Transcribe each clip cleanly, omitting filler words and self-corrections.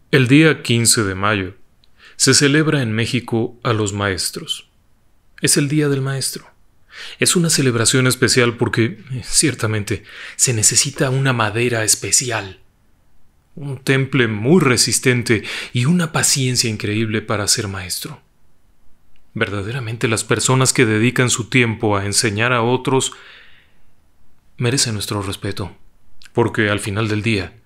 El día 15 de mayo se celebra en México a los maestros. Es el Día del Maestro. Es una celebración especial porque, ciertamente, se necesita una madera especial, un temple muy resistente y una paciencia increíble para ser maestro. Verdaderamente las personas que dedican su tiempo a enseñar a otros merecen nuestro respeto, porque al final del día,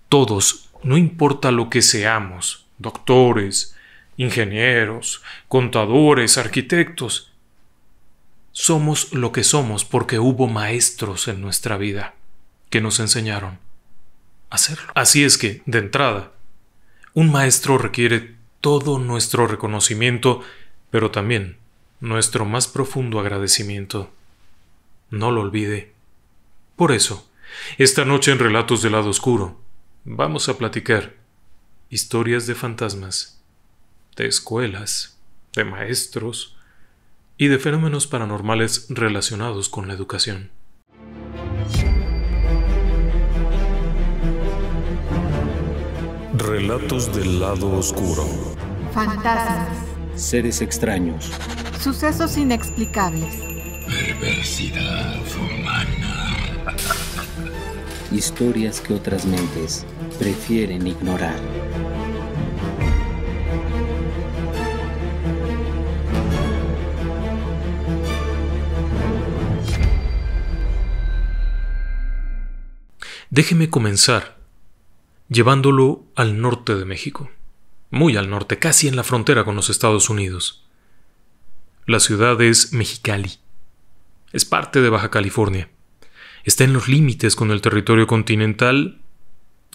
todos, no importa lo que seamos, doctores, ingenieros, contadores, arquitectos, somos lo que somos porque hubo maestros en nuestra vida que nos enseñaron a hacerlo. Así es que, de entrada, un maestro requiere todo nuestro reconocimiento, pero también nuestro más profundo agradecimiento. No lo olvide. Por eso, esta noche en Relatos del Lado Oscuro, vamos a platicar historias de fantasmas, de escuelas, de maestros y de fenómenos paranormales relacionados con la educación. Relatos del Lado Oscuro. Fantasmas. Seres extraños. Sucesos inexplicables. Perversidad humana. Historias que otras mentes prefieren ignorar. Déjeme comenzar llevándolo al norte de México, muy al norte, casi en la frontera con los Estados Unidos. La ciudad es Mexicali. Es parte de Baja California. Está en los límites con el territorio continental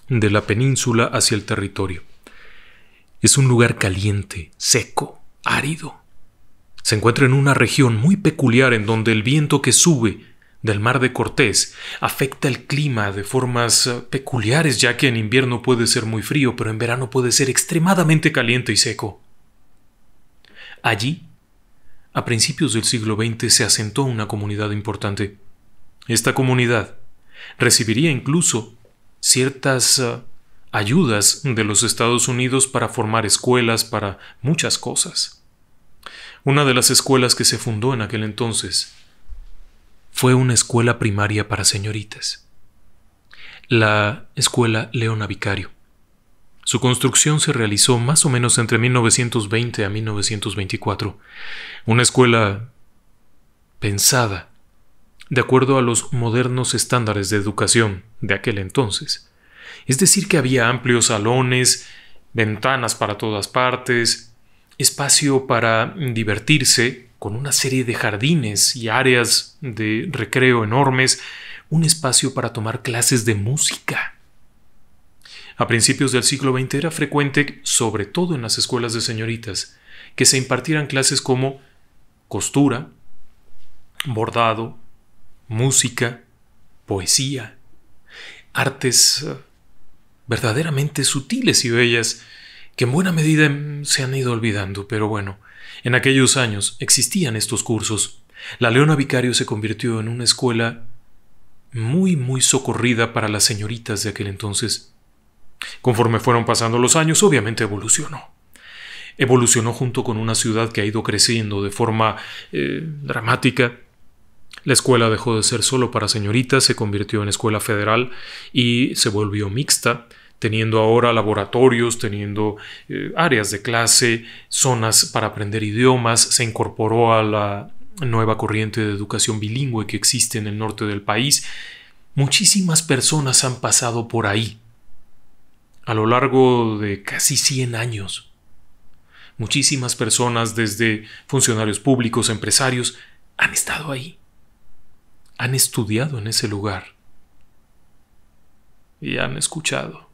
de la península hacia el territorio. Es un lugar caliente, seco, árido. Se encuentra en una región muy peculiar en donde el viento que sube del Mar de Cortés afecta el clima de formas peculiares, ya que en invierno puede ser muy frío, pero en verano puede ser extremadamente caliente y seco. Allí, a principios del siglo XX, se asentó una comunidad importante. Esta comunidad recibiría incluso ciertas ayudas de los Estados Unidos para formar escuelas, para muchas cosas. Una de las escuelas que se fundó en aquel entonces fue una escuela primaria para señoritas, la Escuela Leona Vicario. Su construcción se realizó más o menos entre 1920 a 1924, una escuela pensada de acuerdo a los modernos estándares de educación de aquel entonces. Es decir, que había amplios salones, ventanas para todas partes, espacio para divertirse, con una serie de jardines y áreas de recreo enormes, un espacio para tomar clases de música. A principios del siglo XX era frecuente, sobre todo en las escuelas de señoritas, que se impartieran clases como costura, bordado, música, poesía, artes verdaderamente sutiles y bellas que en buena medida se han ido olvidando, pero bueno, en aquellos años existían estos cursos. La Leona Vicario se convirtió en una escuela muy socorrida para las señoritas de aquel entonces. Conforme fueron pasando los años, obviamente evolucionó. Evolucionó junto con una ciudad que ha ido creciendo de forma dramática. La escuela dejó de ser solo para señoritas, se convirtió en escuela federal y se volvió mixta, teniendo ahora laboratorios, teniendo áreas de clase, zonas para aprender idiomas. Se incorporó a la nueva corriente de educación bilingüe que existe en el norte del país. Muchísimas personas han pasado por ahí a lo largo de casi 100 años. Muchísimas personas, desde funcionarios públicos, empresarios, han estado ahí. Han estudiado en ese lugar y han escuchado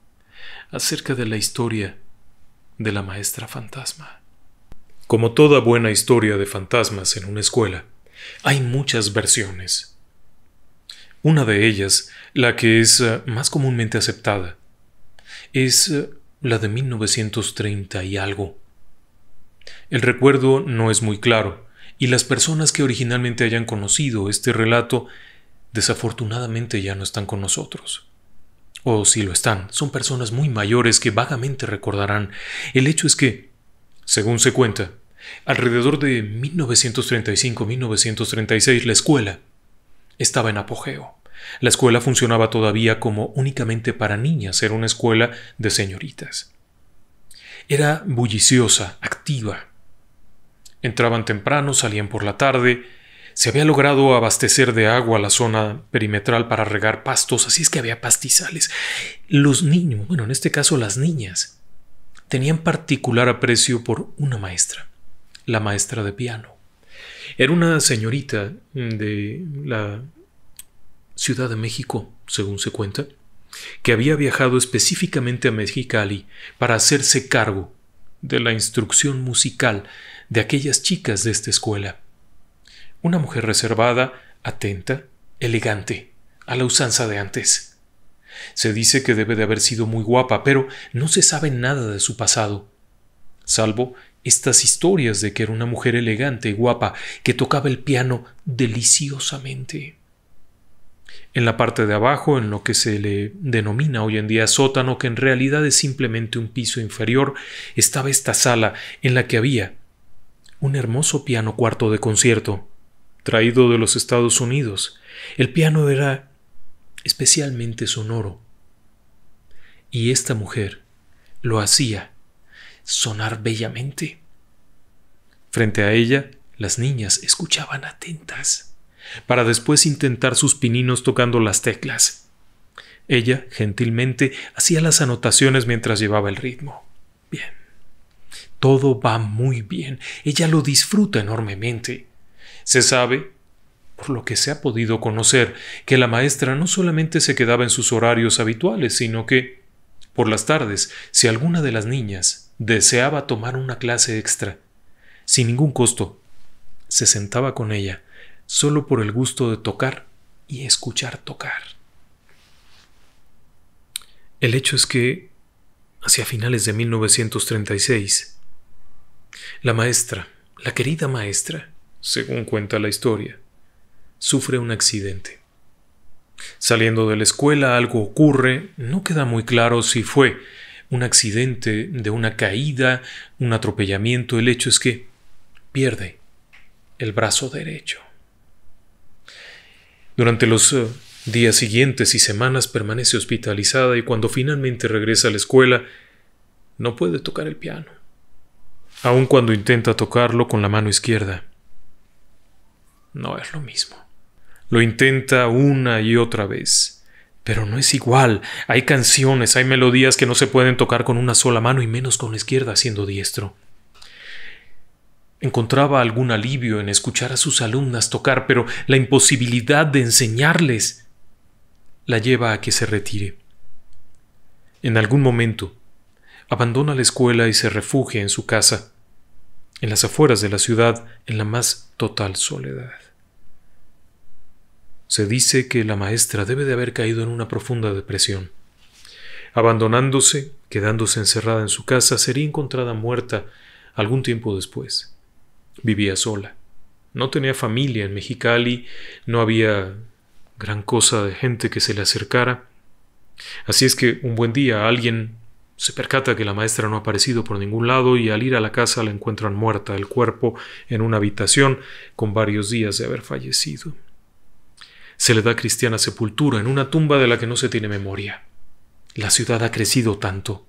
acerca de la historia de la maestra fantasma. Como toda buena historia de fantasmas en una escuela, hay muchas versiones. Una de ellas, la que es más comúnmente aceptada, es la de 1930 y algo. El recuerdo no es muy claro, y las personas que originalmente hayan conocido este relato desafortunadamente ya no están con nosotros. O si lo están, son personas muy mayores que vagamente recordarán. El hecho es que, según se cuenta, alrededor de 1935-1936 la escuela estaba en apogeo. La escuela funcionaba todavía como únicamente para niñas, era una escuela de señoritas. Era bulliciosa, activa. Entraban temprano, salían por la tarde. Se había logrado abastecer de agua la zona perimetral para regar pastos, así es que había pastizales. Los niños, en este caso las niñas, tenían particular aprecio por una maestra, la maestra de piano. Era una señorita de la Ciudad de México, según se cuenta, que había viajado específicamente a Mexicali para hacerse cargo de la instrucción musical de aquellas chicas de esta escuela. Una mujer reservada, atenta, elegante, a la usanza de antes. Se dice que debe de haber sido muy guapa, pero no se sabe nada de su pasado, salvo estas historias de que era una mujer elegante y guapa que tocaba el piano deliciosamente. En la parte de abajo, en lo que se le denomina hoy en día sótano, que en realidad es simplemente un piso inferior, estaba esta sala en la que había un hermoso piano cuarto de concierto, traído de los Estados Unidos. El piano era especialmente sonoro, y esta mujer lo hacía sonar bellamente. Frente a ella, las niñas escuchaban atentas, para después intentar sus pininos tocando las teclas. Ella, gentilmente, hacía las anotaciones mientras llevaba el ritmo. Bien. Todo va muy bien. Ella lo disfruta enormemente. Se sabe, por lo que se ha podido conocer, que la maestra no solamente se quedaba en sus horarios habituales, sino que, por las tardes, si alguna de las niñas deseaba tomar una clase extra, sin ningún costo, se sentaba con ella, solo por el gusto de tocar y escuchar tocar. El hecho es que, hacia finales de 1936, la maestra, la querida maestra, según cuenta la historia, sufre un accidente. Saliendo de la escuela algo ocurre, no queda muy claro si fue un accidente de una caída, un atropellamiento. El hecho es que pierde el brazo derecho. Durante los días siguientes y semanas permanece hospitalizada y cuando finalmente regresa a la escuela no puede tocar el piano, aun cuando intenta tocarlo con la mano izquierda. No es lo mismo. Lo intenta una y otra vez, pero no es igual. Hay canciones, hay melodías que no se pueden tocar con una sola mano y menos con la izquierda siendo diestro. Encontraba algún alivio en escuchar a sus alumnas tocar, pero la imposibilidad de enseñarles la lleva a que se retire. En algún momento, abandona la escuela y se refugia en su casa, en las afueras de la ciudad, en la más total soledad. Se dice que la maestra debe de haber caído en una profunda depresión. Abandonándose, quedándose encerrada en su casa, sería encontrada muerta algún tiempo después. Vivía sola. No tenía familia en Mexicali, no había gran cosa de gente que se le acercara. Así es que un buen día alguien se percata que la maestra no ha aparecido por ningún lado y al ir a la casa la encuentran muerta, el cuerpo en una habitación con varios días de haber fallecido. Se le da cristiana sepultura en una tumba de la que no se tiene memoria. La ciudad ha crecido tanto.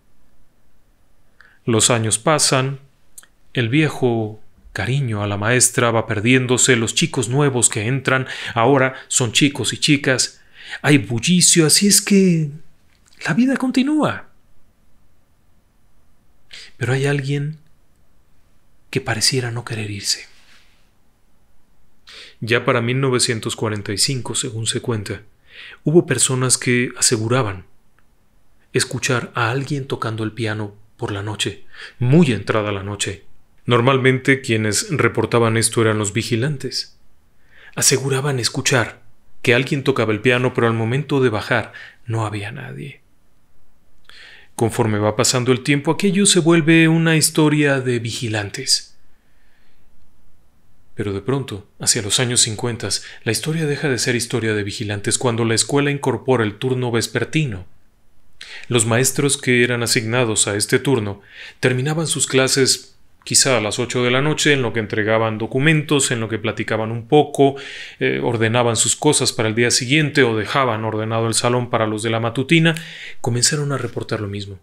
Los años pasan, el viejo cariño a la maestra va perdiéndose, los chicos nuevos que entran ahora son chicos y chicas, hay bullicio, así es que la vida continúa. Pero hay alguien que pareciera no querer irse. Ya para 1945, según se cuenta, hubo personas que aseguraban escuchar a alguien tocando el piano por la noche, muy entrada la noche. Normalmente quienes reportaban esto eran los vigilantes. Aseguraban escuchar que alguien tocaba el piano, pero al momento de bajar no había nadie. Conforme va pasando el tiempo, aquello se vuelve una historia de vigilantes. Pero de pronto, hacia los años 50, la historia deja de ser historia de vigilantes cuando la escuela incorpora el turno vespertino. Los maestros que eran asignados a este turno terminaban sus clases quizá a las 8 de la noche, en lo que entregaban documentos, en lo que platicaban un poco, ordenaban sus cosas para el día siguiente o dejaban ordenado el salón para los de la matutina. Comenzaron a reportar lo mismo.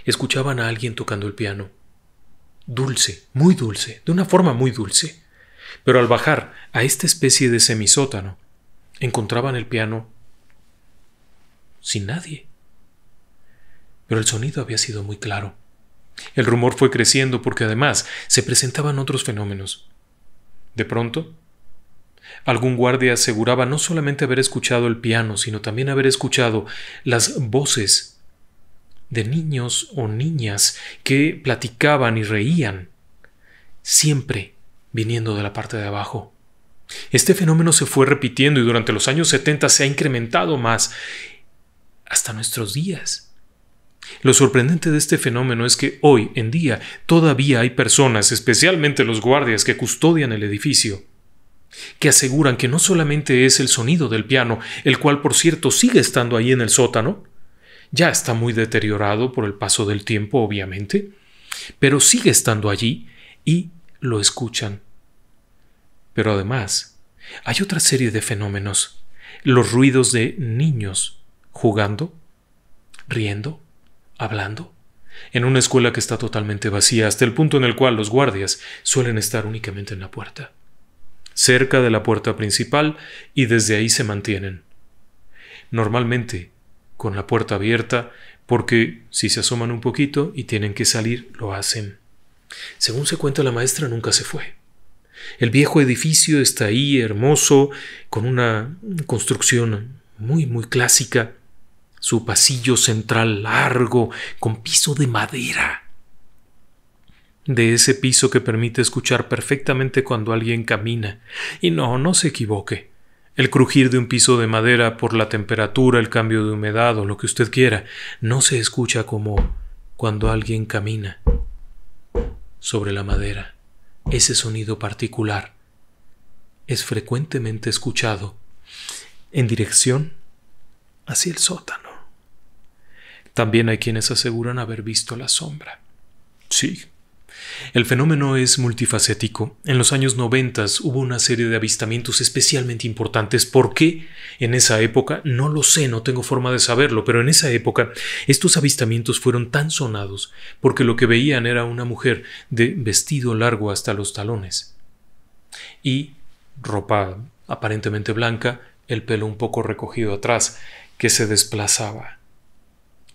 Escuchaban a alguien tocando el piano. Dulce, muy dulce, de una forma muy dulce. Pero al bajar a esta especie de semisótano, encontraban el piano sin nadie. Pero el sonido había sido muy claro. El rumor fue creciendo porque además se presentaban otros fenómenos. De pronto, algún guardia aseguraba no solamente haber escuchado el piano, sino también haber escuchado las voces de niños o niñas que platicaban y reían, siempre viniendo de la parte de abajo. Este fenómeno se fue repitiendo y durante los años 70 se ha incrementado más hasta nuestros días. Lo sorprendente de este fenómeno es que hoy en día todavía hay personas, especialmente los guardias que custodian el edificio, que aseguran que no solamente es el sonido del piano, el cual por cierto sigue estando ahí en el sótano, ya está muy deteriorado por el paso del tiempo obviamente, pero sigue estando allí y lo escuchan. Pero además hay otra serie de fenómenos, los ruidos de niños jugando, riendo, hablando, en una escuela que está totalmente vacía, hasta el punto en el cual los guardias suelen estar únicamente en la puerta, cerca de la puerta principal, y desde ahí se mantienen. Normalmente con la puerta abierta, porque si se asoman un poquito y tienen que salir, lo hacen. Según se cuenta, la maestra nunca se fue. El viejo edificio está ahí, hermoso, con una construcción muy, muy clásica. Su pasillo central largo, con piso de madera. De ese piso que permite escuchar perfectamente cuando alguien camina. Y no se equivoque. El crujir de un piso de madera por la temperatura, el cambio de humedad o lo que usted quiera, no se escucha como cuando alguien camina sobre la madera. Ese sonido particular es frecuentemente escuchado en dirección hacia el sótano. También hay quienes aseguran haber visto la sombra. Sí. El fenómeno es multifacético. En los años 90 hubo una serie de avistamientos especialmente importantes. ¿Por qué en esa época? No lo sé, no tengo forma de saberlo, pero en esa época estos avistamientos fueron tan sonados porque lo que veían era una mujer de vestido largo hasta los talones y ropa aparentemente blanca, el pelo un poco recogido atrás, que se desplazaba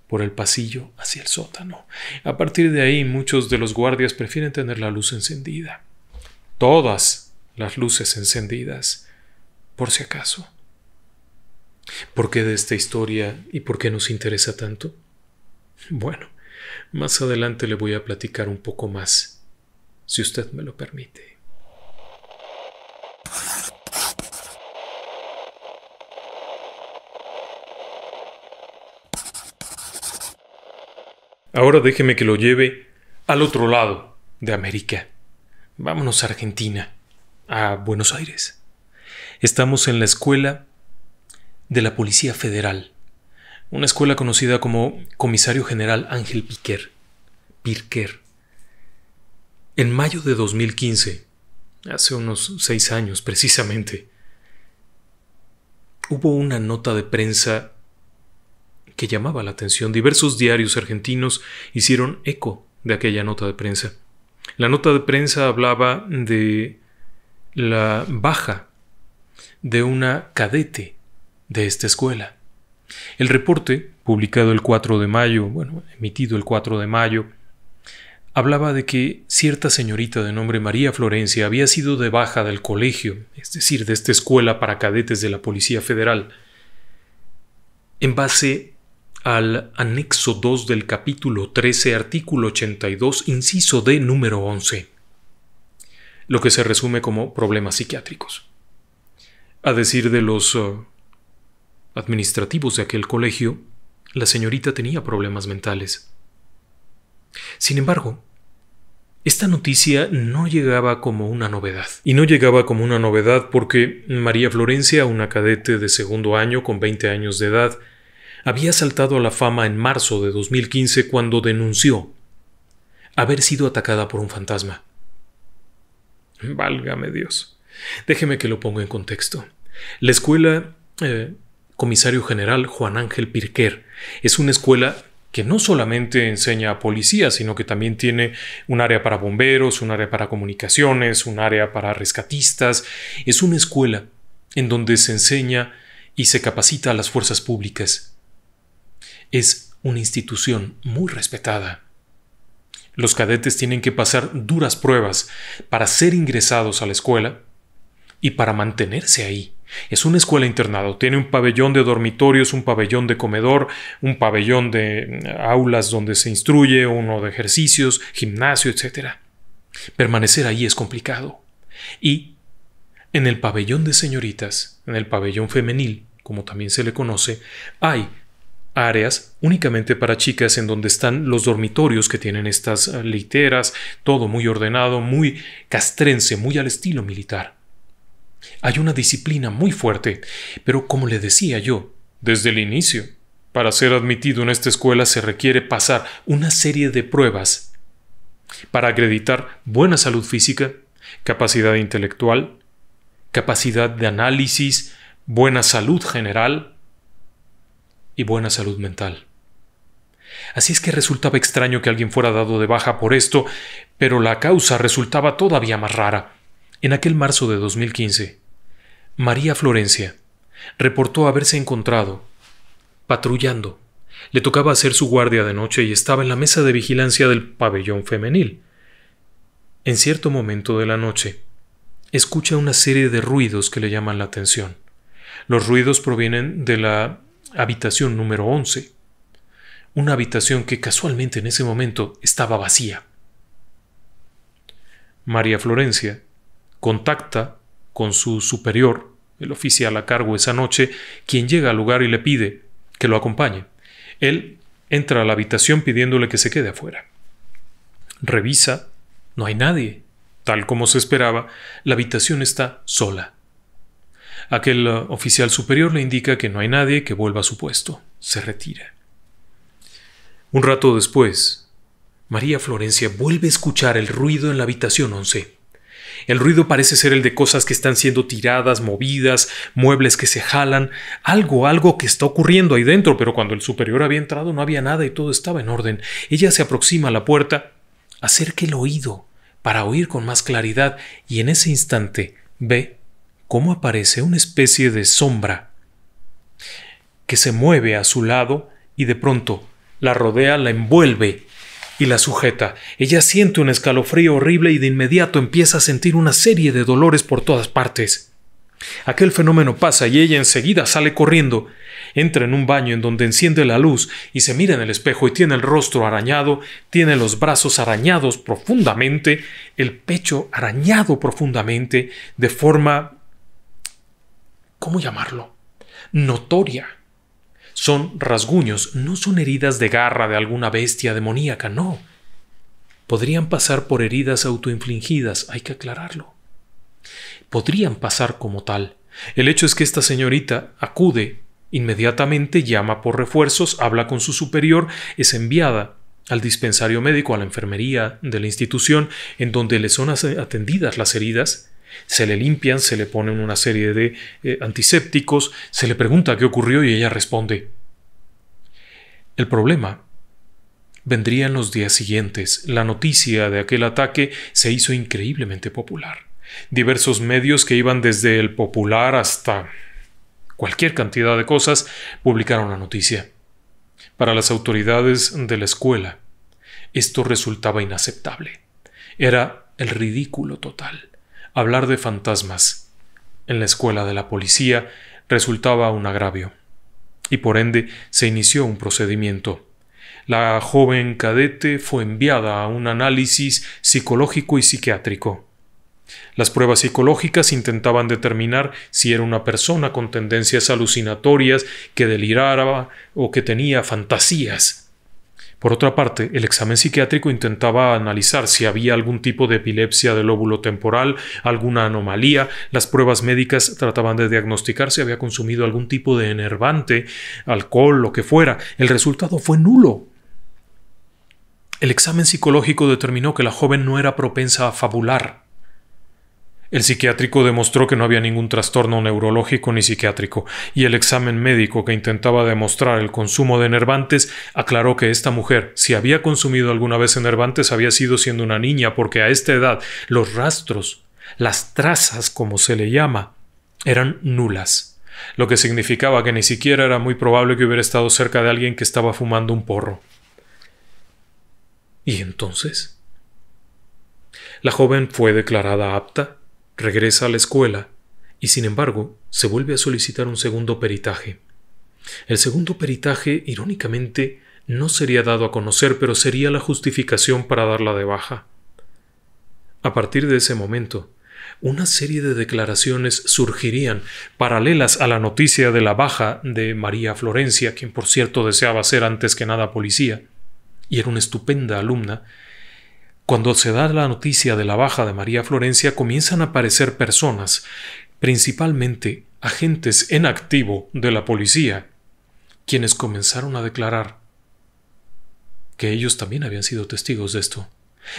por el pasillo hacia el sótano. A partir de ahí, muchos de los guardias prefieren tener la luz encendida. Todas las luces encendidas, por si acaso. ¿Por qué de esta historia y por qué nos interesa tanto? Bueno, más adelante le voy a platicar un poco más, si usted me lo permite. Ahora déjeme que lo lleve al otro lado de América. Vámonos a Argentina, a Buenos Aires. Estamos en la escuela de la Policía Federal, una escuela conocida como Comisario General Ángel Pirquer. En mayo de 2015, hace unos 6 años precisamente, hubo una nota de prensa que llamaba la atención. Diversos diarios argentinos hicieron eco de aquella nota de prensa. La nota de prensa hablaba de la baja de una cadete de esta escuela. El reporte, publicado el 4 de mayo, emitido el 4 de mayo, hablaba de que cierta señorita de nombre María Florencia había sido de baja del colegio, es decir, de esta escuela para cadetes de la Policía Federal, en base al anexo 2 del capítulo 13, artículo 82, inciso D, número 11, lo que se resume como problemas psiquiátricos. A decir de los administrativos de aquel colegio, la señorita tenía problemas mentales. Sin embargo, esta noticia no llegaba como una novedad. Y no llegaba como una novedad porque María Florencia, una cadete de segundo año con 20 años de edad, había saltado a la fama en marzo de 2015 cuando denunció haber sido atacada por un fantasma. Válgame Dios. Déjeme que lo ponga en contexto. La escuela Comisario General Juan Ángel Pirquer es una escuela que no solamente enseña a policías, sino que también tiene un área para bomberos, un área para comunicaciones, un área para rescatistas. Es una escuela en donde se enseña y se capacita a las fuerzas públicas. Es una institución muy respetada. Los cadetes tienen que pasar duras pruebas para ser ingresados a la escuela y para mantenerse ahí. Es una escuela internado, tiene un pabellón de dormitorios, un pabellón de comedor, un pabellón de aulas donde se instruye, uno de ejercicios, gimnasio, etc. Permanecer ahí es complicado. Y en el pabellón de señoritas, en el pabellón femenil, como también se le conoce, hay áreas únicamente para chicas en donde están los dormitorios que tienen estas literas, todo muy ordenado, muy castrense, muy al estilo militar. Hay una disciplina muy fuerte, pero como le decía yo, desde el inicio, para ser admitido en esta escuela se requiere pasar una serie de pruebas para acreditar buena salud física, capacidad intelectual, capacidad de análisis, buena salud general y buena salud mental. Así es que resultaba extraño que alguien fuera dado de baja por esto, pero la causa resultaba todavía más rara. En aquel marzo de 2015, María Florencia reportó haberse encontrado patrullando. Le tocaba hacer su guardia de noche y estaba en la mesa de vigilancia del pabellón femenil. En cierto momento de la noche, escucha una serie de ruidos que le llaman la atención. Los ruidos provienen de la habitación número 11, una habitación que casualmente en ese momento estaba vacía. María Florencia contacta con su superior, el oficial a cargo esa noche, quien llega al lugar y le pide que lo acompañe. Él entra a la habitación pidiéndole que se quede afuera. Revisa, no hay nadie. Tal como se esperaba, la habitación está sola. Aquel oficial superior le indica que no hay nadie, que vuelva a su puesto. Se retira. Un rato después, María Florencia vuelve a escuchar el ruido en la habitación 11. El ruido parece ser el de cosas que están siendo tiradas, movidas, muebles que se jalan, algo que está ocurriendo ahí dentro, pero cuando el superior había entrado no había nada y todo estaba en orden. Ella se aproxima a la puerta, acerca el oído para oír con más claridad y en ese instante ve cómo aparece una especie de sombra que se mueve a su lado y de pronto la rodea, la envuelve y la sujeta. Ella siente un escalofrío horrible y de inmediato empieza a sentir una serie de dolores por todas partes. Aquel fenómeno pasa y ella enseguida sale corriendo. Entra en un baño en donde enciende la luz y se mira en el espejo y tiene el rostro arañado, tiene los brazos arañados profundamente, el pecho arañado profundamente, de forma, ¿cómo llamarlo?, notoria. Son rasguños, no son heridas de garra de alguna bestia demoníaca, no. Podrían pasar por heridas autoinfligidas, hay que aclararlo. Podrían pasar como tal. El hecho es que esta señorita acude inmediatamente, llama por refuerzos, habla con su superior, es enviada al dispensario médico, a la enfermería de la institución, en donde le son atendidas las heridas. Se le limpian, se le ponen una serie de antisépticos, se le pregunta qué ocurrió y ella responde. El problema vendría en los días siguientes. La noticia de aquel ataque se hizo increíblemente popular. Diversos medios que iban desde el popular hasta cualquier cantidad de cosas publicaron la noticia. Para las autoridades de la escuela, esto resultaba inaceptable. Era el ridículo total. Hablar de fantasmas en la escuela de la policía resultaba un agravio, y por ende se inició un procedimiento. La joven cadete fue enviada a un análisis psicológico y psiquiátrico. Las pruebas psicológicas intentaban determinar si era una persona con tendencias alucinatorias, que deliraba o que tenía fantasías. Por otra parte, el examen psiquiátrico intentaba analizar si había algún tipo de epilepsia del lóbulo temporal, alguna anomalía. Las pruebas médicas trataban de diagnosticar si había consumido algún tipo de enervante, alcohol, lo que fuera. El resultado fue nulo. El examen psicológico determinó que la joven no era propensa a fabular. El psiquiátrico demostró que no había ningún trastorno neurológico ni psiquiátrico, y el examen médico que intentaba demostrar el consumo de enervantes aclaró que esta mujer, si había consumido alguna vez enervantes, había sido siendo una niña, porque a esta edad los rastros, las trazas, como se le llama, eran nulas, lo que significaba que ni siquiera era muy probable que hubiera estado cerca de alguien que estaba fumando un porro. ¿Y entonces? La joven fue declarada apta, regresa a la escuela y, sin embargo, se vuelve a solicitar un segundo peritaje. El segundo peritaje, irónicamente, no sería dado a conocer, pero sería la justificación para darla de baja. A partir de ese momento, una serie de declaraciones surgirían paralelas a la noticia de la baja de María Florencia, quien por cierto deseaba ser antes que nada policía, y era una estupenda alumna. Cuando se da la noticia de la baja de María Florencia, comienzan a aparecer personas, principalmente agentes en activo de la policía, quienes comenzaron a declarar que ellos también habían sido testigos de esto,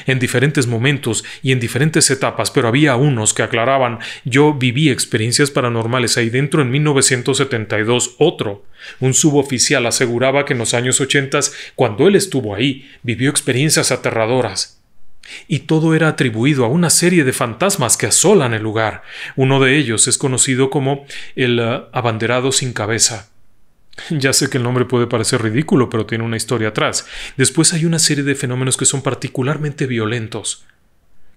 en diferentes momentos y en diferentes etapas, pero había unos que aclaraban: yo viví experiencias paranormales ahí dentro en 1972. Un suboficial aseguraba que en los años 80, cuando él estuvo ahí, vivió experiencias aterradoras. Y todo era atribuido a una serie de fantasmas que asolan el lugar. Uno de ellos es conocido como el abanderado sin cabeza. Ya sé que el nombre puede parecer ridículo, pero tiene una historia atrás. Después hay una serie de fenómenos que son particularmente violentos,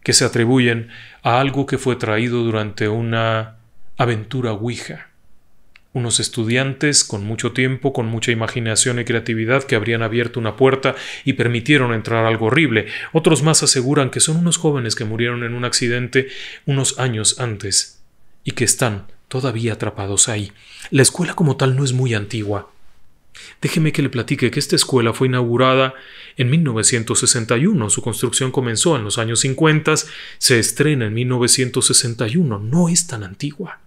que se atribuyen a algo que fue traído durante una aventura ouija. Unos estudiantes con mucho tiempo, con mucha imaginación y creatividad, que habrían abierto una puerta y permitieron entrar algo horrible. Otros más aseguran que son unos jóvenes que murieron en un accidente unos años antes y que están todavía atrapados ahí. La escuela como tal no es muy antigua. Déjeme que le platique que esta escuela fue inaugurada en 1961. Su construcción comenzó en los años 50, se estrena en 1961. No es tan antigua.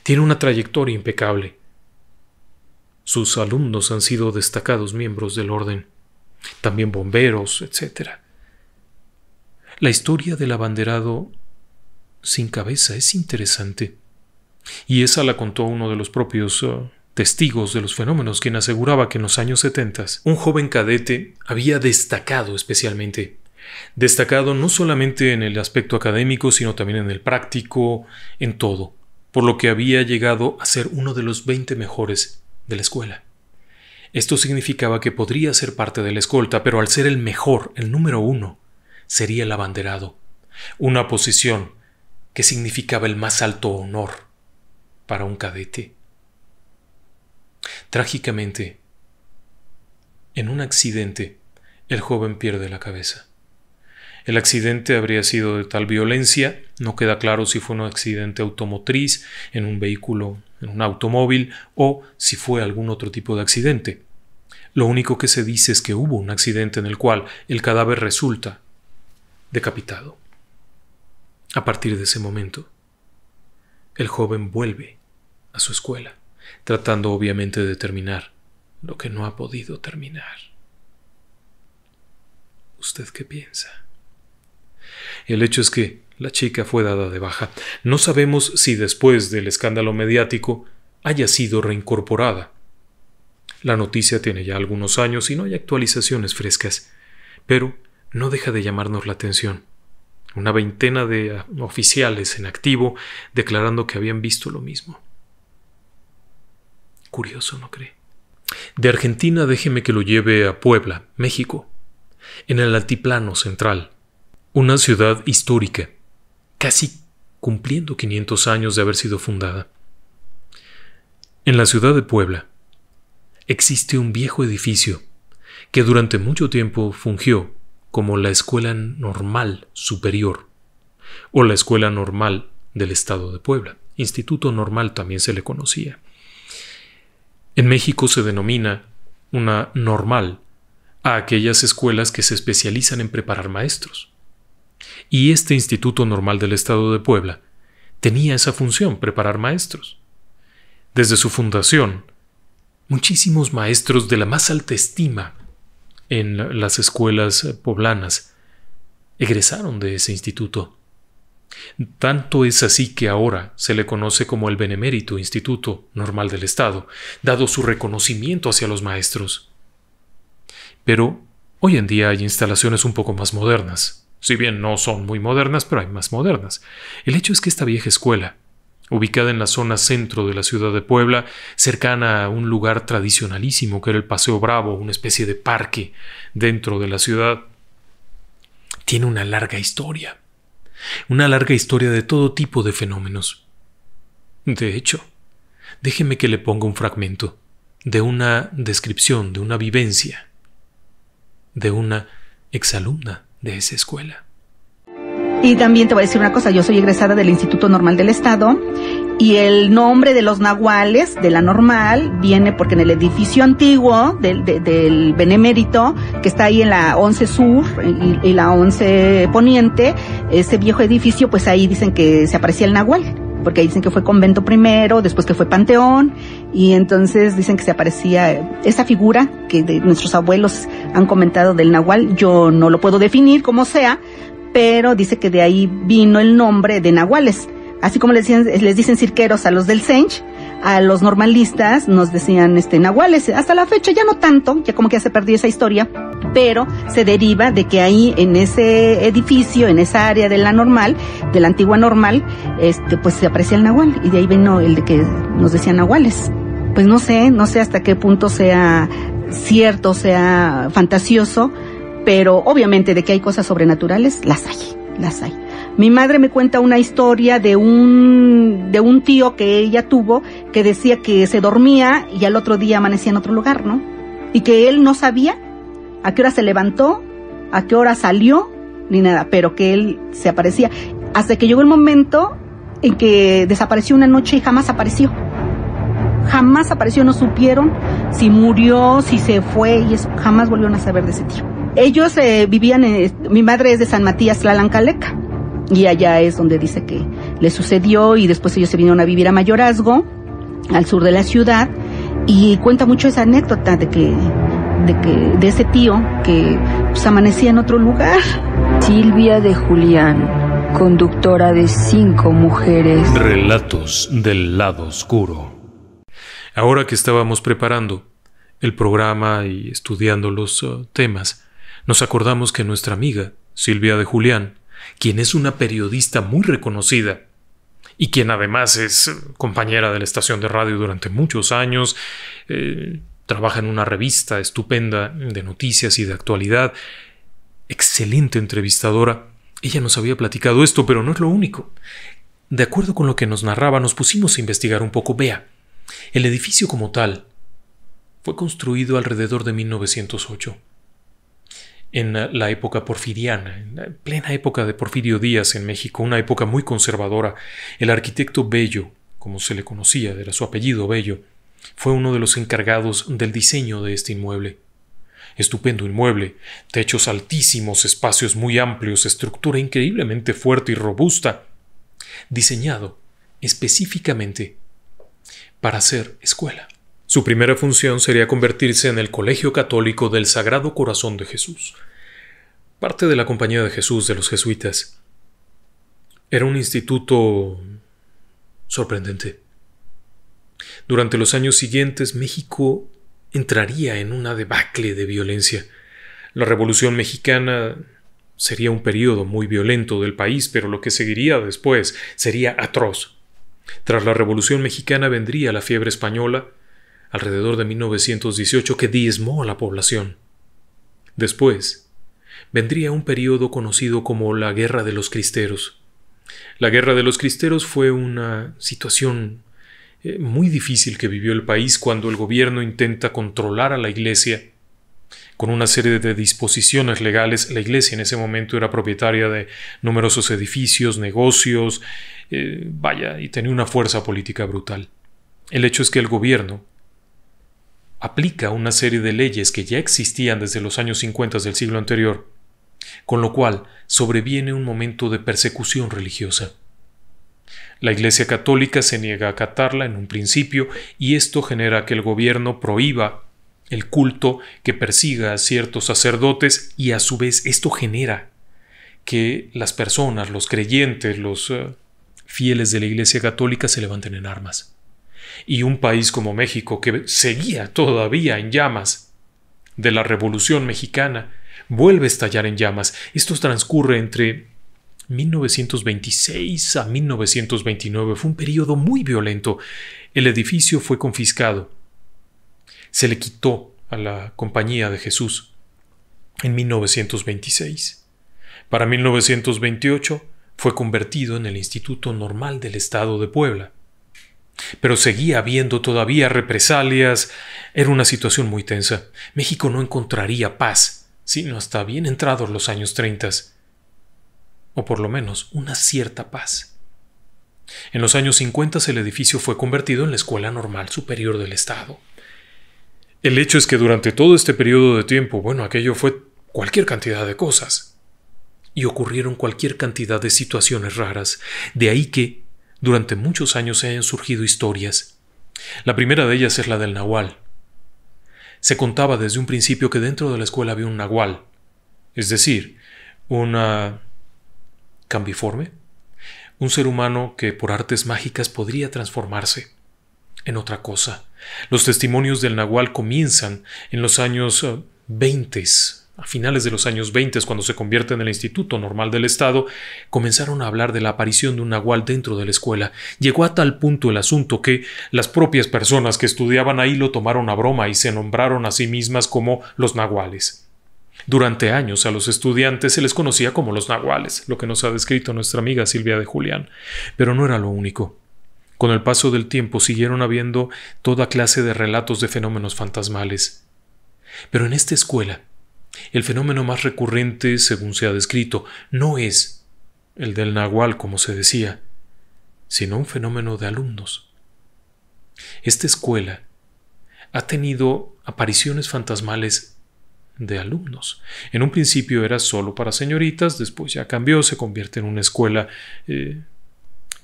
Tiene una trayectoria impecable. Sus alumnos han sido destacados miembros del orden, también bomberos, etc. La historia del abanderado sin cabeza es interesante, y esa la contó uno de los propios testigos de los fenómenos, quien aseguraba que en los años 70 un joven cadete había destacado especialmente. Destacado no solamente en el aspecto académico, sino también en el práctico, en todo, por lo que había llegado a ser uno de los 20 mejores de la escuela. Esto significaba que podría ser parte de la escolta, pero al ser el mejor, el número 1, sería el abanderado, una posición que significaba el más alto honor para un cadete. Trágicamente, en un accidente, el joven pierde la cabeza. El accidente habría sido de tal violencia, no queda claro si fue un accidente automotriz, en un vehículo, en un automóvil, o si fue algún otro tipo de accidente. Lo único que se dice es que hubo un accidente en el cual el cadáver resulta decapitado. A partir de ese momento, el joven vuelve a su escuela, tratando obviamente de terminar lo que no ha podido terminar. ¿Usted qué piensa? El hecho es que la chica fue dada de baja. No sabemos si después del escándalo mediático haya sido reincorporada. La noticia tiene ya algunos años y no hay actualizaciones frescas, pero no deja de llamarnos la atención. Una veintena de oficiales en activo declarando que habían visto lo mismo. Curioso, ¿no cree? De Argentina déjeme que lo lleve a Puebla, México, en el altiplano central. Una ciudad histórica, casi cumpliendo 500 años de haber sido fundada. En la ciudad de Puebla existe un viejo edificio que durante mucho tiempo fungió como la Escuela Normal Superior o la Escuela Normal del Estado de Puebla. Instituto Normal también se le conocía. En México se denomina una normal a aquellas escuelas que se especializan en preparar maestros. Y este Instituto Normal del Estado de Puebla tenía esa función, preparar maestros. Desde su fundación, muchísimos maestros de la más alta estima en las escuelas poblanas egresaron de ese instituto. Tanto es así que ahora se le conoce como el Benemérito Instituto Normal del Estado, dado su reconocimiento hacia los maestros. Pero hoy en día hay instalaciones un poco más modernas. Si bien no son muy modernas, pero hay más modernas. El hecho es que esta vieja escuela, ubicada en la zona centro de la ciudad de Puebla, cercana a un lugar tradicionalísimo que era el Paseo Bravo, una especie de parque dentro de la ciudad, tiene una larga historia de todo tipo de fenómenos. De hecho, déjeme que le ponga un fragmento de una descripción, de una vivencia, de una exalumna de esa escuela. Y también te voy a decir una cosa, yo soy egresada del Instituto Normal del Estado y el nombre de los nahuales de la normal viene porque en el edificio antiguo del Benemérito, que está ahí en la 11 Sur y la 11 Poniente, ese viejo edificio, pues ahí dicen que se aparecía el nahual, porque ahí dicen que fue convento primero, después que fue panteón, y entonces dicen que se aparecía esa figura que de nuestros abuelos han comentado del nahual. Yo no lo puedo definir como sea, pero dice que de ahí vino el nombre de nahuales. Así como les dicen cirqueros a los del Sench, a los normalistas nos decían nahuales. Hasta la fecha ya no tanto, ya como que ya se perdió esa historia, pero se deriva de que ahí en ese edificio, en esa área de la normal, de la antigua normal, pues se aparecía el nahual, y de ahí vino el de que nos decían nahuales. Pues no sé hasta qué punto sea cierto, sea fantasioso, pero obviamente de que hay cosas sobrenaturales, las hay. Mi madre me cuenta una historia de un tío que ella tuvo, que decía que se dormía y al otro día amanecía en otro lugar, ¿no? Y que él no sabía a qué hora se levantó, a qué hora salió, ni nada, pero que él se aparecía. Hasta que llegó el momento en que desapareció una noche y jamás apareció. No supieron si murió, si se fue, y jamás volvieron a saber de ese tío. Ellos vivían, mi madre es de San Matías, Tlalancalecca, y allá es donde dice que le sucedió, y después ellos se vinieron a vivir a Mayorazgo, al sur de la ciudad, y cuenta mucho esa anécdota de ese tío que pues amanecía en otro lugar. Silvia de Julián, conductora de 5 mujeres. Relatos del lado oscuro. Ahora que estábamos preparando el programa y estudiando los temas, nos acordamos que nuestra amiga, Silvia de Julián, quien es una periodista muy reconocida y quien además es compañera de la estación de radio durante muchos años, trabaja en una revista estupenda de noticias y de actualidad, excelente entrevistadora. Ella nos había platicado esto, pero no es lo único. De acuerdo con lo que nos narraba, nos pusimos a investigar un poco. Vea, el edificio como tal fue construido alrededor de 1908. En la época porfiriana, en la plena época de Porfirio Díaz en México, una época muy conservadora. El arquitecto Bello, como se le conocía, era su apellido Bello, fue uno de los encargados del diseño de este inmueble. Estupendo inmueble, techos altísimos, espacios muy amplios, estructura increíblemente fuerte y robusta, diseñado específicamente para ser escuela. Su primera función sería convertirse en el Colegio Católico del Sagrado Corazón de Jesús, parte de la Compañía de Jesús de los jesuitas. Era un instituto sorprendente. Durante los años siguientes, México entraría en una debacle de violencia. La Revolución Mexicana sería un periodo muy violento del país, pero lo que seguiría después sería atroz. Tras la Revolución Mexicana vendría la fiebre española, alrededor de 1918, que diezmó a la población. Después, vendría un periodo conocido como la Guerra de los Cristeros. La Guerra de los Cristeros fue una situación muy difícil que vivió el país cuando el gobierno intenta controlar a la Iglesia. Con una serie de disposiciones legales, la Iglesia en ese momento era propietaria de numerosos edificios, negocios, y tenía una fuerza política brutal. El hecho es que el gobierno aplica una serie de leyes que ya existían desde los años 50 del siglo anterior, con lo cual sobreviene un momento de persecución religiosa. La Iglesia Católica se niega a acatarla en un principio y esto genera que el gobierno prohíba el culto, que persiga a ciertos sacerdotes y a su vez esto genera que las personas, los creyentes, los fieles de la Iglesia Católica se levanten en armas. Y un país como México, que seguía todavía en llamas de la Revolución Mexicana, vuelve a estallar en llamas. Esto transcurre entre 1926 a 1929. Fue un periodo muy violento. El edificio fue confiscado. Se le quitó a la Compañía de Jesús en 1926. Para 1928 fue convertido en el Instituto Normal del Estado de Puebla. Pero seguía habiendo todavía represalias. Era una situación muy tensa. México no encontraría paz, sino hasta bien entrados los años 30. O por lo menos una cierta paz. En los años 50 el edificio fue convertido en la Escuela Normal Superior del Estado. El hecho es que durante todo este periodo de tiempo, aquello fue cualquier cantidad de cosas. Y ocurrieron cualquier cantidad de situaciones raras. De ahí que durante muchos años se hayan surgido historias. La primera de ellas es la del nahual. Se contaba desde un principio que dentro de la escuela había un nahual, es decir, una cambiforme, un ser humano que por artes mágicas podría transformarse en otra cosa. Los testimonios del nahual comienzan en los años 20, a finales de los años 20, cuando se convierte en el Instituto Normal del Estado, comenzaron a hablar de la aparición de un nahual dentro de la escuela. Llegó a tal punto el asunto que las propias personas que estudiaban ahí lo tomaron a broma y se nombraron a sí mismas como los nahuales. Durante años a los estudiantes se les conocía como los nahuales, lo que nos ha descrito nuestra amiga Silvia de Julián. Pero no era lo único. Con el paso del tiempo siguieron habiendo toda clase de relatos de fenómenos fantasmales. Pero en esta escuela, el fenómeno más recurrente, según se ha descrito, no es el del nahual, como se decía, sino un fenómeno de alumnos. Esta escuela ha tenido apariciones fantasmales de alumnos. En un principio era solo para señoritas, después ya cambió, se convierte en una escuela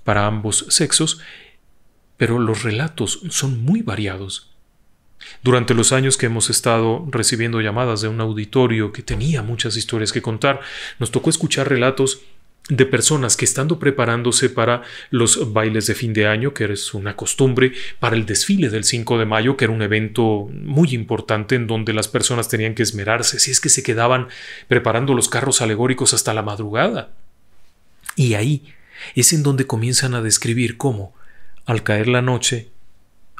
para ambos sexos, pero los relatos son muy variados. Durante los años que hemos estado recibiendo llamadas de un auditorio que tenía muchas historias que contar, nos tocó escuchar relatos de personas que estando preparándose para los bailes de fin de año, que es una costumbre, para el desfile del 5 de mayo, que era un evento muy importante en donde las personas tenían que esmerarse, si es que se quedaban preparando los carros alegóricos hasta la madrugada. Y ahí es en donde comienzan a describir cómo, al caer la noche,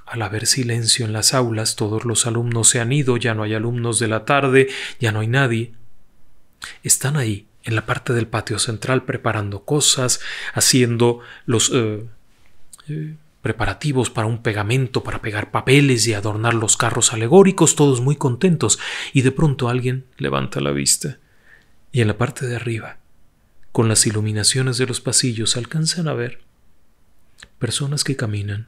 al haber silencio en las aulas, todos los alumnos se han ido, ya no hay alumnos de la tarde, ya no hay nadie. Están ahí, en la parte del patio central, preparando cosas, haciendo los preparativos para un pegamento, para pegar papeles y adornar los carros alegóricos, todos muy contentos, y de pronto alguien levanta la vista, y en la parte de arriba, con las iluminaciones de los pasillos, alcanzan a ver personas que caminan.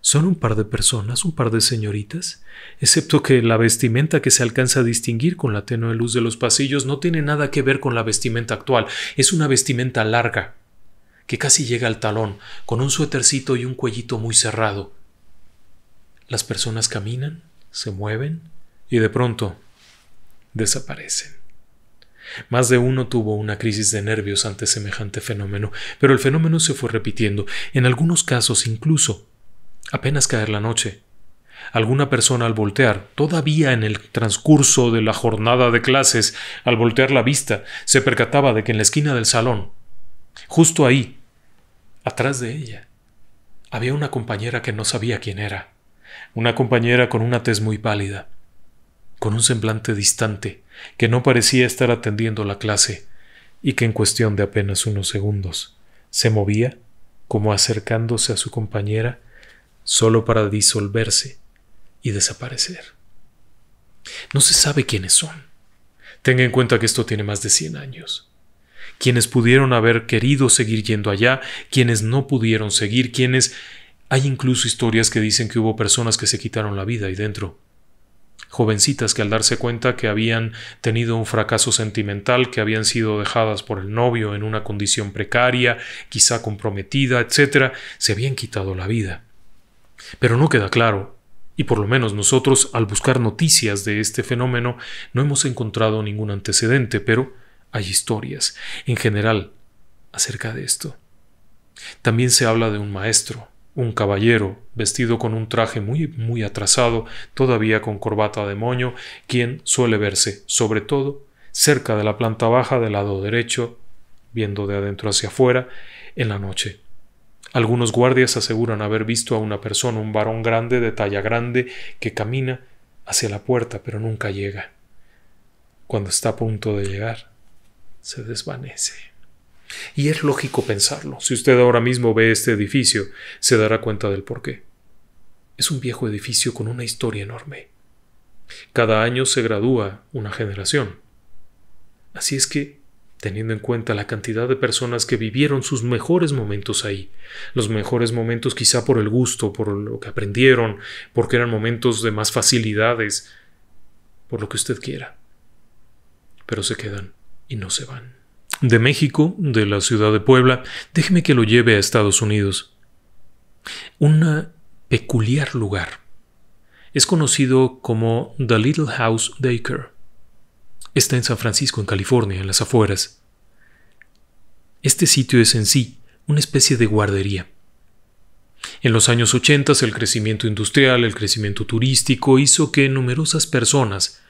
Son un par de personas, un par de señoritas, excepto que la vestimenta que se alcanza a distinguir con la tenue luz de los pasillos no tiene nada que ver con la vestimenta actual. Es una vestimenta larga, que casi llega al talón, con un suétercito y un cuellito muy cerrado. Las personas caminan, se mueven y de pronto desaparecen. Más de uno tuvo una crisis de nervios ante semejante fenómeno, pero el fenómeno se fue repitiendo. En algunos casos incluso, apenas caer la noche, alguna persona al voltear, todavía en el transcurso de la jornada de clases, al voltear la vista, se percataba de que en la esquina del salón, justo ahí, atrás de ella, había una compañera que no sabía quién era, una compañera con una tez muy pálida, con un semblante distante, que no parecía estar atendiendo la clase, y que en cuestión de apenas unos segundos se movía, como acercándose a su compañera, solo para disolverse y desaparecer. No se sabe quiénes son. Tenga en cuenta que esto tiene más de 100 años. Quienes pudieron haber querido seguir yendo allá, quienes no pudieron seguir, quienes... Hay incluso historias que dicen que hubo personas que se quitaron la vida ahí dentro, jovencitas que al darse cuenta que habían tenido un fracaso sentimental, que habían sido dejadas por el novio en una condición precaria, quizá comprometida, etc., se habían quitado la vida. Pero no queda claro, y por lo menos nosotros al buscar noticias de este fenómeno no hemos encontrado ningún antecedente, pero hay historias, en general, acerca de esto. También se habla de un maestro, un caballero, vestido con un traje muy atrasado, todavía con corbata de moño, quien suele verse, sobre todo, cerca de la planta baja del lado derecho, viendo de adentro hacia afuera, en la noche. Algunos guardias aseguran haber visto a una persona, un varón grande, de talla grande, que camina hacia la puerta, pero nunca llega. Cuando está a punto de llegar, se desvanece. Y es lógico pensarlo. Si usted ahora mismo ve este edificio, se dará cuenta del porqué. Es un viejo edificio con una historia enorme. Cada año se gradúa una generación. Así es que, teniendo en cuenta la cantidad de personas que vivieron sus mejores momentos ahí, los mejores momentos quizá por el gusto, por lo que aprendieron, porque eran momentos de más facilidades, por lo que usted quiera, pero se quedan y no se van. De México, de la ciudad de Puebla, déjeme que lo lleve a Estados Unidos. Un peculiar lugar. Es conocido como The Little House Daycare. Está en San Francisco, en California, en las afueras. Este sitio es en sí una especie de guardería. En los años 80 el crecimiento industrial, el crecimiento turístico hizo que numerosas personas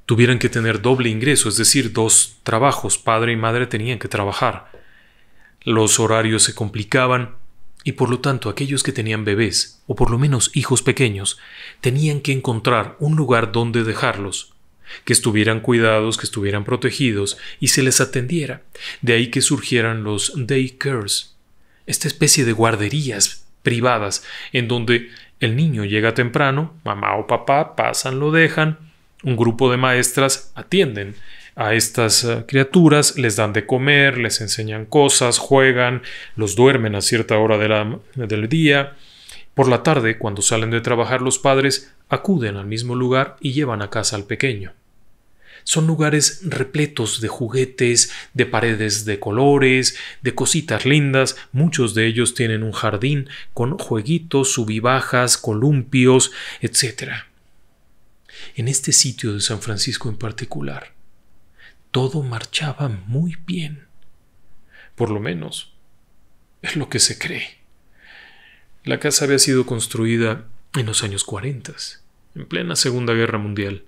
tuvieran que tener doble ingreso, es decir, 2 trabajos, padre y madre tenían que trabajar. Los horarios se complicaban y por lo tanto aquellos que tenían bebés, o por lo menos hijos pequeños, tenían que encontrar un lugar donde dejarlos, que estuvieran cuidados, que estuvieran protegidos y se les atendiera. De ahí que surgieran los daycares, esta especie de guarderías privadas en donde el niño llega temprano, mamá o papá pasan, lo dejan, un grupo de maestras atienden a estas criaturas, les dan de comer, les enseñan cosas, juegan, los duermen a cierta hora del día. Por la tarde, cuando salen de trabajar los padres, acuden al mismo lugar y llevan a casa al pequeño. Son lugares repletos de juguetes, de paredes de colores, de cositas lindas. Muchos de ellos tienen un jardín con jueguitos, subibajas, columpios, etc. En este sitio de San Francisco en particular, todo marchaba muy bien. Por lo menos, es lo que se cree. La casa había sido construida en los años 40, en plena Segunda Guerra Mundial.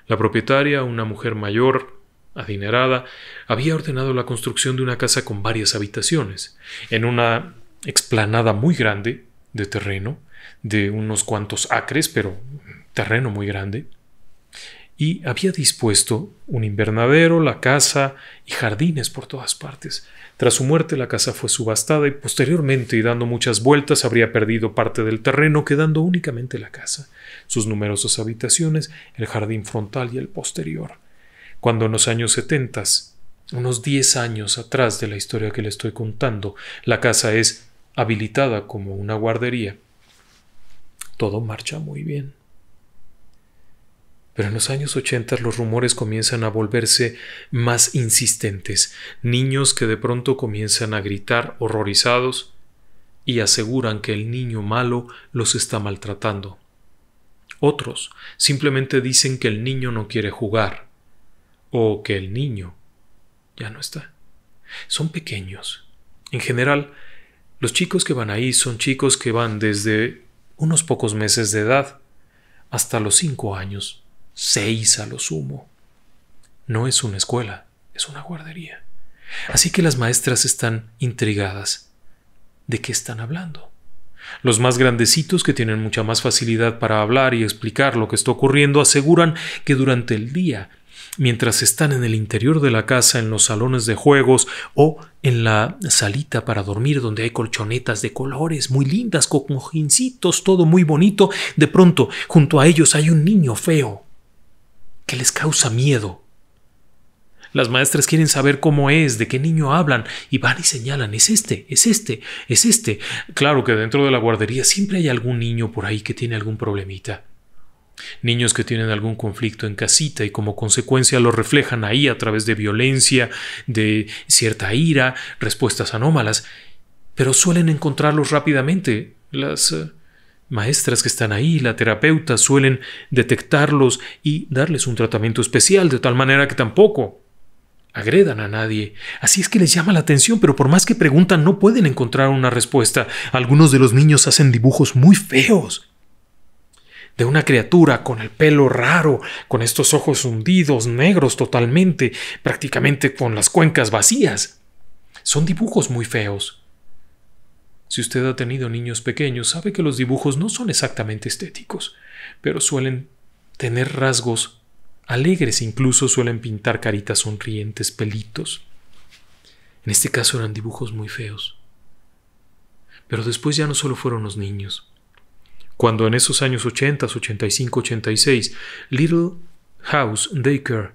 La propietaria, una mujer mayor, adinerada, había ordenado la construcción de una casa con varias habitaciones, en una explanada muy grande de terreno, de unos cuantos acres, pero terreno muy grande, y había dispuesto un invernadero, la casa y jardines por todas partes. Tras su muerte la casa fue subastada y posteriormente, y dando muchas vueltas, habría perdido parte del terreno, quedando únicamente la casa, sus numerosas habitaciones, el jardín frontal y el posterior. Cuando en los años 70, unos 10 años atrás de la historia que le estoy contando, la casa es habilitada como una guardería, todo marcha muy bien. Pero en los años 80 los rumores comienzan a volverse más insistentes. Niños que de pronto comienzan a gritar horrorizados y aseguran que el niño malo los está maltratando. Otros simplemente dicen que el niño no quiere jugar o que el niño ya no está. Son pequeños. En general, los chicos que van ahí son chicos que van desde unos pocos meses de edad hasta los 5 años. 6 a lo sumo. No es una escuela, es una guardería. Así que las maestras están intrigadas. ¿De qué están hablando? Los más grandecitos, que tienen mucha más facilidad para hablar y explicar lo que está ocurriendo, aseguran que durante el día, mientras están en el interior de la casa, en los salones de juegos o en la salita para dormir donde hay colchonetas de colores muy lindas, con cojincitos, todo muy bonito, de pronto junto a ellos hay un niño feo que les causa miedo. Las maestras quieren saber cómo es, de qué niño hablan, y van y señalan, es este, es este, es este. Claro que dentro de la guardería siempre hay algún niño por ahí que tiene algún problemita. Niños que tienen algún conflicto en casita y como consecuencia lo reflejan ahí a través de violencia, de cierta ira, respuestas anómalas, pero suelen encontrarlos rápidamente. Las maestras que están ahí, la terapeuta, suelen detectarlos y darles un tratamiento especial, de tal manera que tampoco agredan a nadie. Así es que les llama la atención, pero por más que preguntan no pueden encontrar una respuesta. Algunos de los niños hacen dibujos muy feos de una criatura con el pelo raro, con estos ojos hundidos, negros totalmente, prácticamente con las cuencas vacías. Son dibujos muy feos. Si usted ha tenido niños pequeños, sabe que los dibujos no son exactamente estéticos, pero suelen tener rasgos alegres, incluso suelen pintar caritas sonrientes, pelitos. En este caso eran dibujos muy feos. Pero después ya no solo fueron los niños. Cuando en esos años 80, 85, 86, Little House Daycare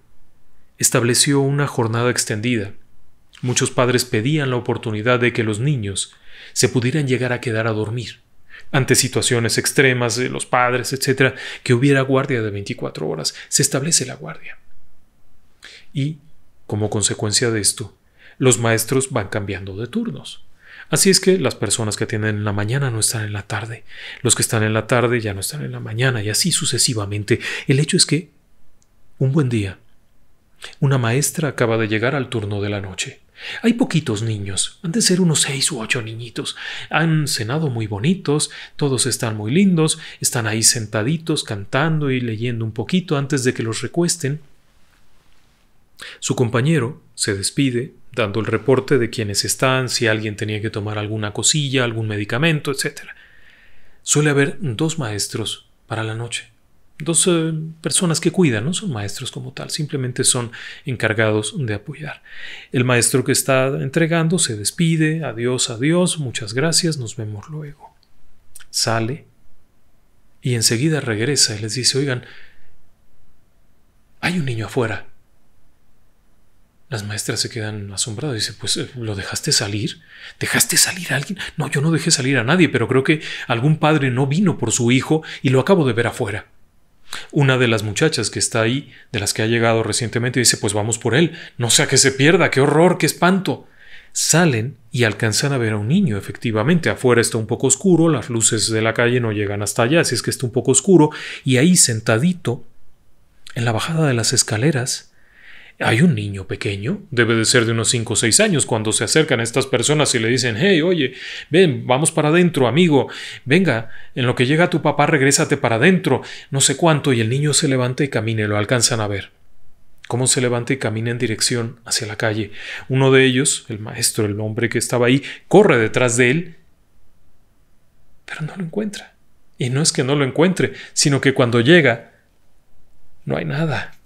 estableció una jornada extendida, muchos padres pedían la oportunidad de que los niños se pudieran llegar a quedar a dormir ante situaciones extremas de los padres, etc., que hubiera guardia de 24 horas. Se establece la guardia. Y, como consecuencia de esto, los maestros van cambiando de turnos. Así es que las personas que atienden en la mañana no están en la tarde, los que están en la tarde ya no están en la mañana, y así sucesivamente. El hecho es que, un buen día, una maestra acaba de llegar al turno de la noche. Hay poquitos niños, han de ser unos 6 u 8 niñitos. Han cenado muy bonitos, todos están muy lindos, están ahí sentaditos cantando y leyendo un poquito antes de que los recuesten. Su compañero se despide, dando el reporte de quiénes están, si alguien tenía que tomar alguna cosilla, algún medicamento, etc. Suele haber 2 maestros para la noche. 2 personas que cuidan, no son maestros como tal, simplemente son encargados de apoyar. El maestro que está entregando se despide, adiós, adiós, muchas gracias, nos vemos luego. Sale y enseguida regresa y les dice, oigan, hay un niño afuera. Las maestras se quedan asombradas y dicen, pues, ¿lo dejaste salir? ¿Dejaste salir a alguien? No, yo no dejé salir a nadie, pero creo que algún padre no vino por su hijo y lo acabo de ver afuera. Una de las muchachas que está ahí, de las que ha llegado recientemente, dice, pues vamos por él, no sea que se pierda, qué horror, qué espanto. Salen y alcanzan a ver a un niño, efectivamente. Afuera está un poco oscuro, las luces de la calle no llegan hasta allá, así es que está un poco oscuro, y ahí sentadito, en la bajada de las escaleras, hay un niño pequeño, debe de ser de unos 5 o 6 años, cuando se acercan a estas personas y le dicen, hey, oye, ven, vamos para adentro, amigo, venga, en lo que llega tu papá, regrésate para adentro, no sé cuánto, y el niño se levanta y camina, y lo alcanzan a ver. Cómo se levanta y camina en dirección hacia la calle. Uno de ellos, el maestro, el hombre que estaba ahí, corre detrás de él, pero no lo encuentra. Y no es que no lo encuentre, sino que cuando llega, no hay nada.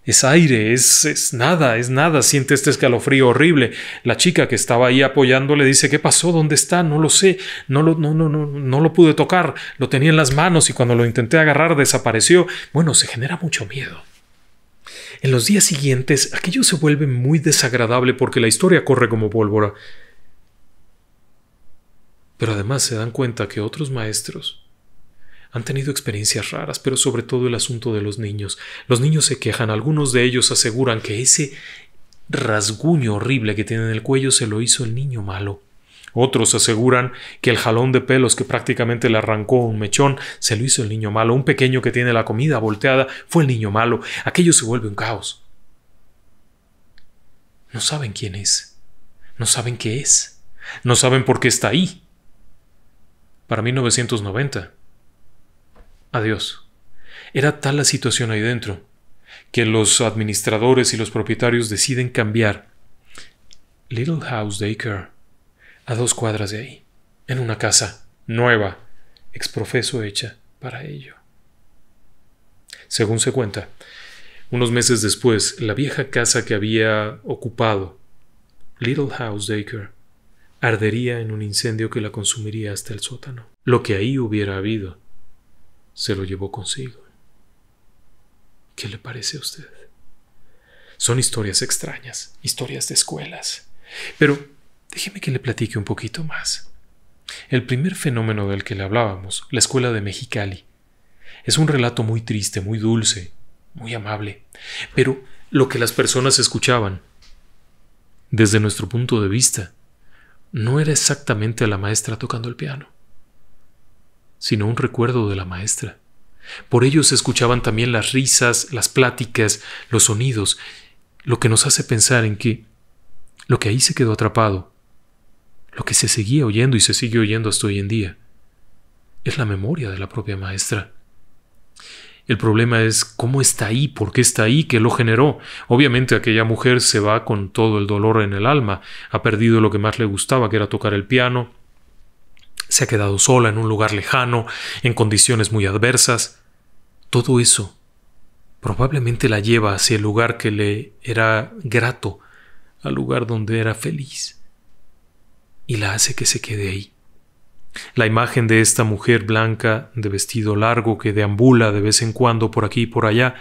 Es aire, es nada, siente este escalofrío horrible. La chica que estaba ahí apoyándole dice, ¿qué pasó? ¿Dónde está? No lo sé, no lo pude tocar, lo tenía en las manos y cuando lo intenté agarrar desapareció. Bueno, se genera mucho miedo. En los días siguientes, aquello se vuelve muy desagradable porque la historia corre como pólvora. Pero además se dan cuenta que otros maestros han tenido experiencias raras, pero sobre todo el asunto de los niños. Los niños se quejan, algunos de ellos aseguran que ese rasguño horrible que tiene en el cuello se lo hizo el niño malo. Otros aseguran que el jalón de pelos que prácticamente le arrancó un mechón se lo hizo el niño malo. Un pequeño que tiene la comida volteada fue el niño malo. Aquello se vuelve un caos. No saben quién es. No saben qué es. No saben por qué está ahí. Para 1990... adiós. Era tal la situación ahí dentro que los administradores y los propietarios deciden cambiar Little House Daycare a 2 cuadras de ahí, en una casa nueva, exprofeso hecha para ello. Según se cuenta, unos meses después, la vieja casa que había ocupado Little House Daycare ardería en un incendio que la consumiría hasta el sótano. Lo que ahí hubiera habido se lo llevó consigo. ¿Qué le parece a usted? Son historias extrañas, historias de escuelas. Pero déjeme que le platique un poquito más. El primer fenómeno del que le hablábamos, la escuela de Mexicali, Es un relato muy triste, muy dulce, muy amable, pero lo que las personas escuchaban, desde nuestro punto de vista, no era exactamente a la maestra tocando el piano, sino un recuerdo de la maestra. Por ello se escuchaban también las risas, las pláticas, los sonidos, lo que nos hace pensar en que lo que ahí se quedó atrapado, lo que se seguía oyendo y se sigue oyendo hasta hoy en día, es la memoria de la propia maestra. El problema es cómo está ahí, por qué está ahí, qué lo generó. Obviamente aquella mujer se va con todo el dolor en el alma, ha perdido lo que más le gustaba, que era tocar el piano, se ha quedado sola en un lugar lejano, en condiciones muy adversas. Todo eso probablemente la lleva hacia el lugar que le era grato, al lugar donde era feliz, y la hace que se quede ahí. La imagen de esta mujer blanca de vestido largo que deambula de vez en cuando por aquí y por allá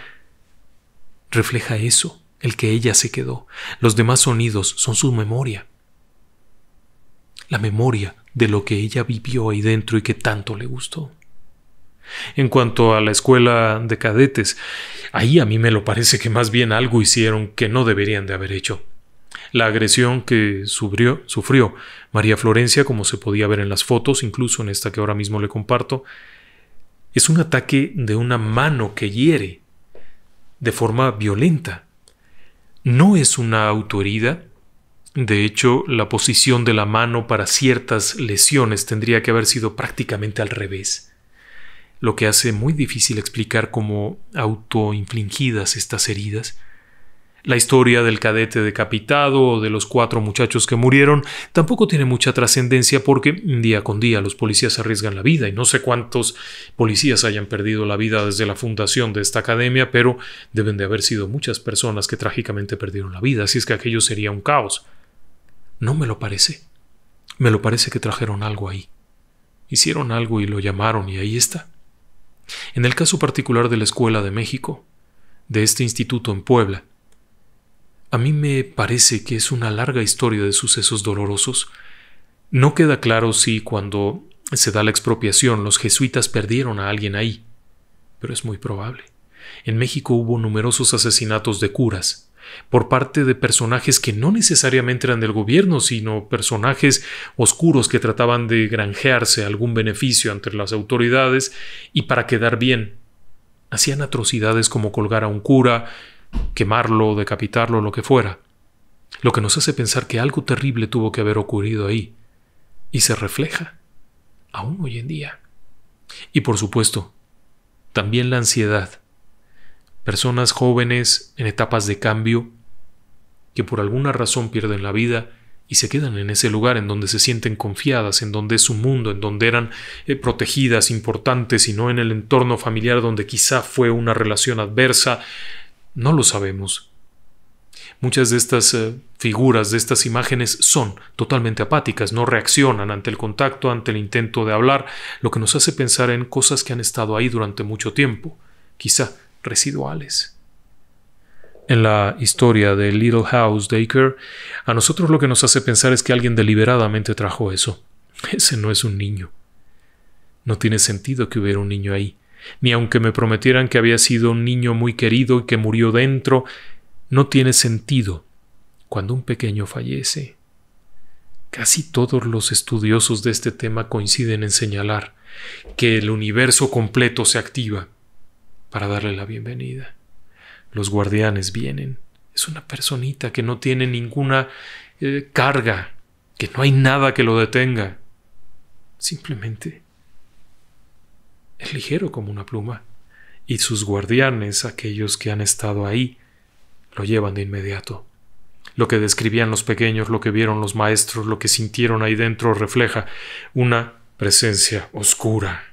refleja eso, el que ella se quedó. Los demás sonidos son su memoria, la memoria de lo que ella vivió ahí dentro y que tanto le gustó. En cuanto a la escuela de cadetes, ahí a mí me lo parece que más bien algo hicieron que no deberían de haber hecho. La agresión que sufrió María Florencia, como se podía ver en las fotos, incluso en esta que ahora mismo le comparto, es un ataque de una mano que hiere de forma violenta. No es una autoherida. De hecho, la posición de la mano para ciertas lesiones tendría que haber sido prácticamente al revés, lo que hace muy difícil explicar cómo autoinfligidas estas heridas. La historia del cadete decapitado o de los 4 muchachos que murieron tampoco tiene mucha trascendencia porque día con día los policías arriesgan la vida y no sé cuántos policías hayan perdido la vida desde la fundación de esta academia, pero deben de haber sido muchas personas que trágicamente perdieron la vida, así es que aquello sería un caos. No me lo parece. Me lo parece que trajeron algo ahí. Hicieron algo y lo llamaron y ahí está. En el caso particular de la Escuela de México, de este instituto en Puebla, a mí me parece que es una larga historia de sucesos dolorosos. No queda claro si cuando se da la expropiación los jesuitas perdieron a alguien ahí, pero es muy probable. En México hubo numerosos asesinatos de curas por parte de personajes que no necesariamente eran del gobierno, sino personajes oscuros que trataban de granjearse algún beneficio ante las autoridades y para quedar bien hacían atrocidades como colgar a un cura, quemarlo, decapitarlo, lo que fuera. Lo que nos hace pensar que algo terrible tuvo que haber ocurrido ahí y se refleja aún hoy en día. Y por supuesto, también la ansiedad. Personas jóvenes en etapas de cambio que por alguna razón pierden la vida y se quedan en ese lugar en donde se sienten confiadas, en donde es su mundo, en donde eran protegidas, importantes, y no en el entorno familiar donde quizá fue una relación adversa. No lo sabemos. Muchas de estas figuras, de estas imágenes son totalmente apáticas, no reaccionan ante el contacto, ante el intento de hablar, lo que nos hace pensar en cosas que han estado ahí durante mucho tiempo, quizá residuales. En la historia de Little House Daycare, a nosotros lo que nos hace pensar es que alguien deliberadamente trajo eso. Ese no es un niño. No tiene sentido que hubiera un niño ahí. Ni aunque me prometieran que había sido un niño muy querido y que murió dentro, no tiene sentido cuando un pequeño fallece. Casi todos los estudiosos de este tema coinciden en señalar que el universo completo se activa para darle la bienvenida. Los guardianes vienen. Es una personita que no tiene ninguna carga, que no hay nada que lo detenga. Simplemente es ligero como una pluma, y sus guardianes, aquellos que han estado ahí, lo llevan de inmediato. Lo que describían los pequeños, lo que vieron los maestros, lo que sintieron ahí dentro refleja una presencia oscura.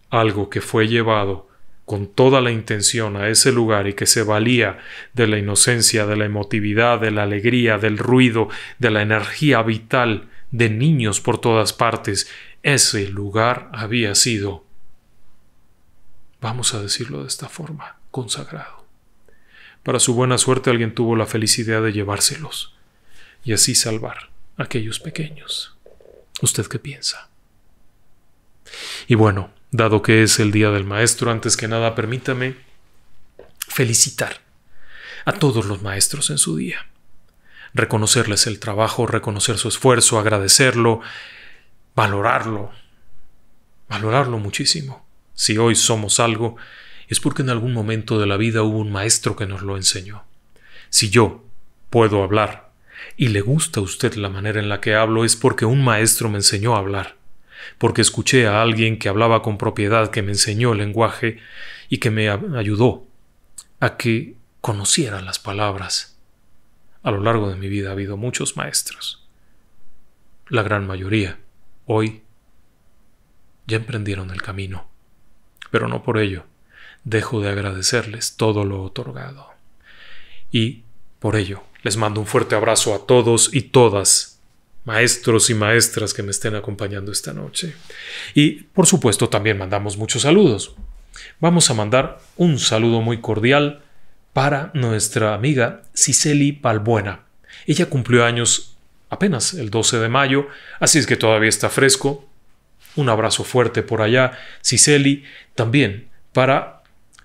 Algo que fue llevado con toda la intención a ese lugar y que se valía de la inocencia, de la emotividad, de la alegría, del ruido, de la energía vital de niños por todas partes. Ese lugar había sido, vamos a decirlo de esta forma, consagrado. Para su buena suerte alguien tuvo la felicidad de llevárselos y así salvar a aquellos pequeños. ¿Usted qué piensa? Y bueno, dado que es el Día del Maestro, antes que nada permítame felicitar a todos los maestros en su día. Reconocerles el trabajo, reconocer su esfuerzo, agradecerlo, valorarlo muchísimo. Si hoy somos algo, es porque en algún momento de la vida hubo un maestro que nos lo enseñó. Si yo puedo hablar y le gusta a usted la manera en la que hablo, es porque un maestro me enseñó a hablar, porque escuché a alguien que hablaba con propiedad, que me enseñó el lenguaje y que me ayudó a que conociera las palabras. A lo largo de mi vida ha habido muchos maestros. La gran mayoría, hoy, ya emprendieron el camino, pero no por ello dejo de agradecerles todo lo otorgado. Y por ello les mando un fuerte abrazo a todos y todas, maestros y maestras que me estén acompañando esta noche. Y por supuesto también mandamos muchos saludos. Vamos a mandar un saludo muy cordial para nuestra amiga Cicely Balbuena. Ella cumplió años apenas el 12 de mayo, así es que todavía está fresco. Un abrazo fuerte por allá, Cicely. También para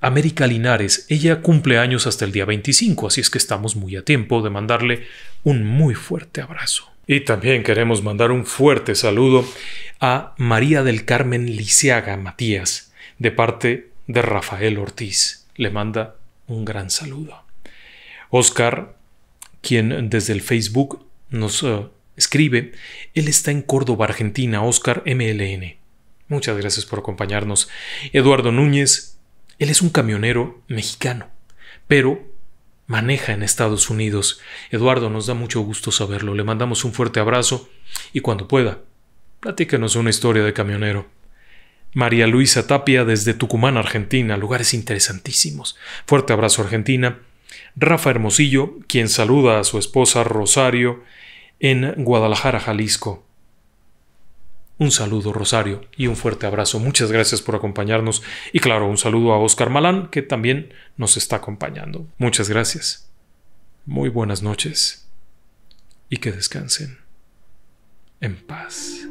América Linares. Ella cumple años hasta el día 25, así es que estamos muy a tiempo de mandarle un muy fuerte abrazo. Y también queremos mandar un fuerte saludo a María del Carmen Lisiaga Matías, de parte de Rafael Ortiz. Le manda un gran saludo. Oscar, quien desde el Facebook nos escribe, él está en Córdoba, Argentina. Oscar MLN. Muchas gracias por acompañarnos. Eduardo Núñez, él es un camionero mexicano, pero maneja en Estados Unidos. Eduardo, nos da mucho gusto saberlo. Le mandamos un fuerte abrazo y cuando pueda, platícanos una historia de camionero. María Luisa Tapia desde Tucumán, Argentina, lugares interesantísimos. Fuerte abrazo, Argentina. Rafa Hermosillo, quien saluda a su esposa Rosario en Guadalajara, Jalisco. Un saludo, Rosario, y un fuerte abrazo. Muchas gracias por acompañarnos. Y claro, un saludo a Oscar Malán, que también nos está acompañando. Muchas gracias. Muy buenas noches. Y que descansen en paz.